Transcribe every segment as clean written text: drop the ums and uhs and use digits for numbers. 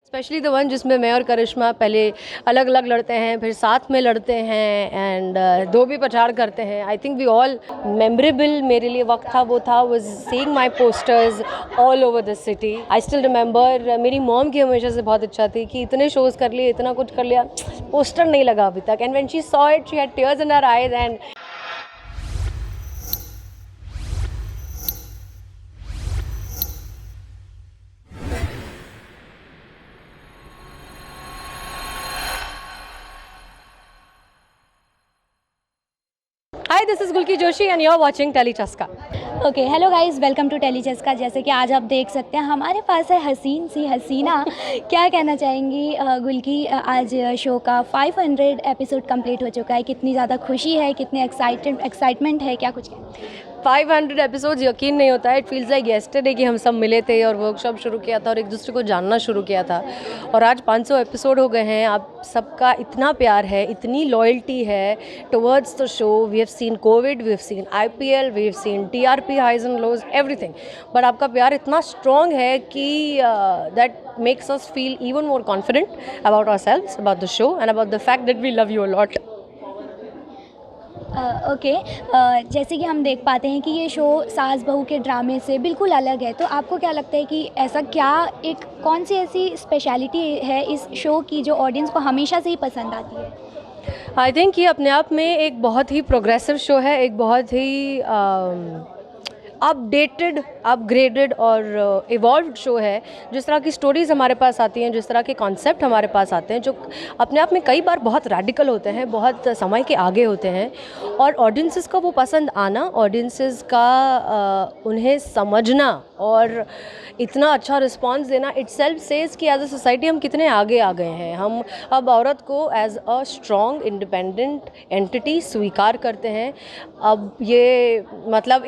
Specially the one जिसमें मैं और करिश्मा पहले अलग अलग लड़ते हैं, फिर साथ में लड़ते हैं एंड दो भी पछाड़ करते हैं. I think we all memorable मेरे लिए वक्त था वो था was seeing my posters all over the city. I still remember मेरी मॉम की हमेशा से बहुत इच्छा थी कि इतने शोज़ कर लिए, इतना कुछ कर लिया, पोस्टर नहीं लगा अभी तक. And when she saw it she had tears in her eyes. And Hi, this is Gulki Joshi and you're watching Telechaska. Okay hello guys, welcome to Telechaska. जैसे कि आज आप देख सकते हैं हमारे पास है हसीन सी हसीना. क्या कहना चाहेंगी गुल्की, आज शो का 500 एपिसोड कंप्लीट हो चुका है. कितनी ज़्यादा खुशी है, कितने एक्साइटमेंट है, क्या कुछ कहें? 500 एपिसोड्स यकीन नहीं होता है. इट फील्स लाइक येस्टरडे कि हम सब मिले थे और वर्कशॉप शुरू किया था और एक दूसरे को जानना शुरू किया था. और आज 500 एपिसोड हो गए हैं. आप सबका इतना प्यार है, इतनी लॉयल्टी है towards the show. We have seen COVID, we have seen IPL, we have seen TRP highs and lows, everything. But आपका प्यार इतना स्ट्रॉन्ग है कि that makes us feel even more confident about ourselves, about the show and about the fact that we love you a lot. Okay, जैसे कि हम देख पाते हैं कि ये शो सास बहू के ड्रामे से बिल्कुल अलग है. तो आपको क्या लगता है कि ऐसा क्या, एक कौन सी ऐसी स्पेशलिटी है इस शो की जो ऑडियंस को हमेशा से ही पसंद आती है? आई थिंक ये अपने आप में एक बहुत ही प्रोग्रेसिव शो है, एक बहुत ही अपडेटेड, अपग्रेडेड और इवॉल्व्ड शो है. जिस तरह की स्टोरीज़ हमारे पास आती हैं, जिस तरह के कॉन्सेप्ट हमारे पास आते हैं, जो अपने आप में कई बार बहुत रैडिकल होते हैं, बहुत समय के आगे होते हैं, और ऑडियंसेस का वो पसंद आना, ऑडियंसेस का उन्हें समझना और इतना अच्छा रिस्पांस देना, इटसेल्फ सेज कि एज अ सोसाइटी हम कितने आगे आ गए हैं. हम अब औरत को as a strong independent entity स्वीकार करते हैं. अब ये मतलब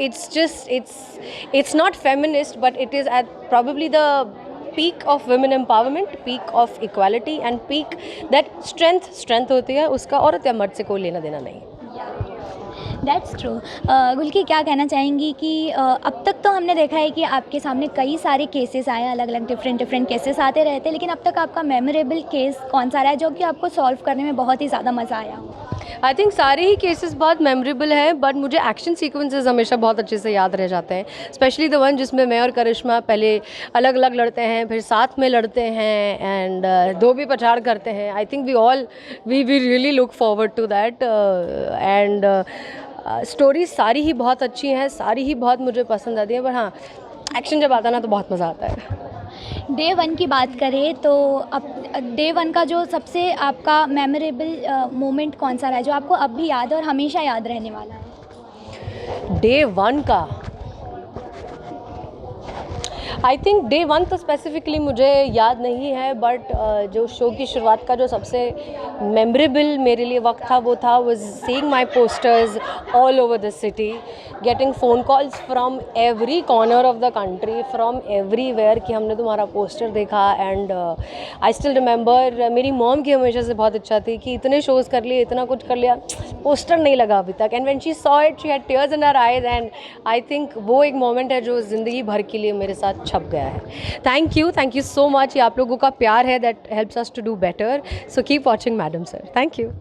it's not feminist, but it is at probably the peak of women empowerment, peak of equality and peak that strength होती है उसका औरत या मर्द से कोई लेना देना नहीं. That's true. गुल्की, क्या कहना चाहेंगी कि अब तक तो हमने देखा है कि आपके सामने कई सारे केसेस आए, अलग अलग डिफरेंट केसेस आते रहते हैं, लेकिन अब तक आपका मेमोरेबल केस कौन सा रहा है जो कि आपको सॉल्व करने में बहुत ही ज़्यादा मज़ा आया हो? आई थिंक सारे ही केसेस बहुत मेमोरेबल हैं, बट मुझे एक्शन सीक्वेंसेस हमेशा बहुत अच्छे से याद रह जाते हैं. स्पेशली द वन जिसमें मैं और करिश्मा पहले अलग अलग लड़ते हैं, फिर साथ में लड़ते हैं एंड दो भी पछाड़ करते हैं. I think we really look forward to that. And stories सारी ही बहुत अच्छी हैं, सारी ही बहुत मुझे पसंद आती हैं, पर हाँ, एक्शन जब आता है ना तो बहुत मज़ा आता है. डे वन की बात करें तो अब डे वन का जो सबसे आपका मेमोरेबल मोमेंट कौन सा रहा है जो आपको अब भी याद है और हमेशा याद रहने वाला है? डे वन का आई थिंक डे वन तो स्पेसिफिकली मुझे याद नहीं है, बट जो शो की शुरुआत का जो सबसे मेमोरेबल मेरे लिए वक्त था वो था was seeing my posters all over the city, getting phone calls from every corner of the country, from everywhere कि हमने तुम्हारा पोस्टर देखा. एंड आई स्टिल रिमेंबर मेरी मॉम की हमेशा से बहुत इच्छा थी कि इतने शोज़ कर लिए, इतना कुछ कर लिया, पोस्टर नहीं लगा अभी तक. And when she saw it she had tears in her eyes. And I think वो एक मोमेंट है जो ज़िंदगी भर के लिए मेरे साथ छप गया है. Thank you so much. ये आप लोगों का प्यार है that helps us to do better. So keep watching madam sir. Thank you.